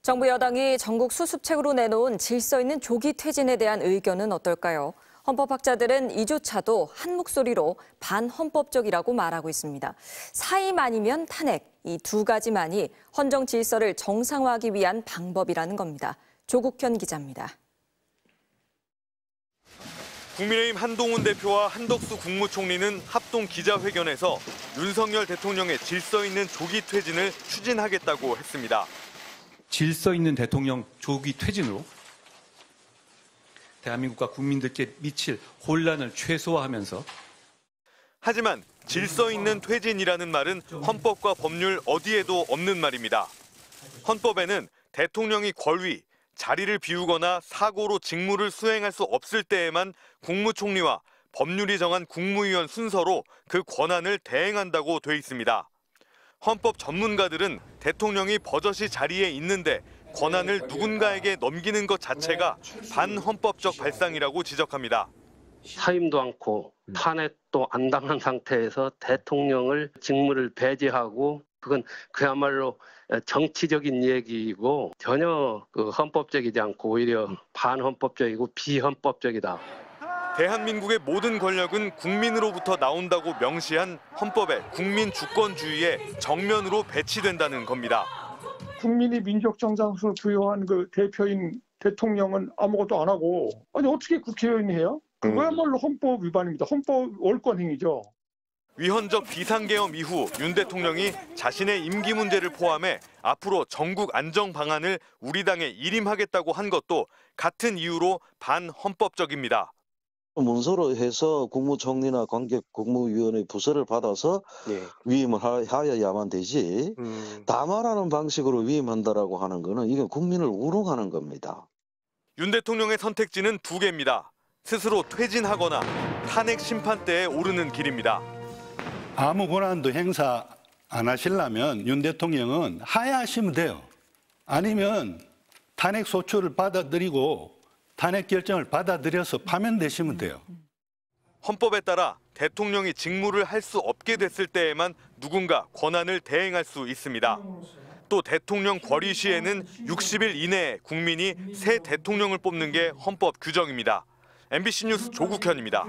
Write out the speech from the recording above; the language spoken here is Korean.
정부 여당이 전국 수습책으로 내놓은 질서 있는 조기 퇴진에 대한 의견은 어떨까요? 헌법학자들은 이조차도 한 목소리로 반헌법적이라고 말하고 있습니다. 사임 아니면 탄핵, 이 두 가지만이 헌정 질서를 정상화하기 위한 방법이라는 겁니다. 조국현 기자입니다. 국민의힘 한동훈 대표와 한덕수 국무총리는 합동 기자회견에서 윤석열 대통령의 질서 있는 조기 퇴진을 추진하겠다고 했습니다. 질서 있는 대통령 조기 퇴진으로 대한민국과 국민들께 미칠 혼란을 최소화하면서 하지만 질서 있는 퇴진이라는 말은 헌법과 법률 어디에도 없는 말입니다. 헌법에는 대통령이 권위, 자리를 비우거나 사고로 직무를 수행할 수 없을 때에만 국무총리와 법률이 정한 국무위원 순서로 그 권한을 대행한다고 돼 있습니다. 헌법 전문가들은 대통령이 버젓이 자리에 있는데 권한을 누군가에게 넘기는 것 자체가 반헌법적 발상이라고 지적합니다. 사임도 않고 탄핵도 안 당한 상태에서 대통령을 직무를 배제하고 그건 그야말로 정치적인 얘기이고 전혀 헌법적이지 않고 오히려 반헌법적이고 비헌법적이다. 대한민국의 모든 권력은 국민으로부터 나온다고 명시한 헌법의 국민 주권주의에 정면으로 배치된다는 겁니다. 국민이 민족 정당성을 부여한 그 대표인 대통령은 아무것도 안 하고 아니 어떻게 국회의원이 해요? 그거야말로 헌법 위반입니다. 헌법 월권 행위죠. 위헌적 비상계엄 이후 윤 대통령이 자신의 임기 문제를 포함해 앞으로 전국 안정 방안을 우리 당에 일임하겠다고 한 것도 같은 이유로 반헌법적입니다. 문서로 해서 국무총리나 관계 국무위원의 부서를 받아서 위임을 하여야만 되지 담화라는 방식으로 위임한다라고 하는 거는 이게 국민을 우롱하는 겁니다. 윤 대통령의 선택지는 두 개입니다. 스스로 퇴진하거나 탄핵 심판대에 오르는 길입니다. 아무 권한도 행사 안 하시려면 윤 대통령은 하야하시면 돼요. 아니면 탄핵 소추를 받아들이고 탄핵 결정을 받아들여서 파면되시면 돼요. 헌법에 따라 대통령이 직무를 할 수 없게 됐을 때에만 누군가 권한을 대행할 수 있습니다. 또 대통령 권위 시에는 60일 이내에 국민이 새 대통령을 뽑는 게 헌법 규정입니다. MBC 뉴스 조국현입니다.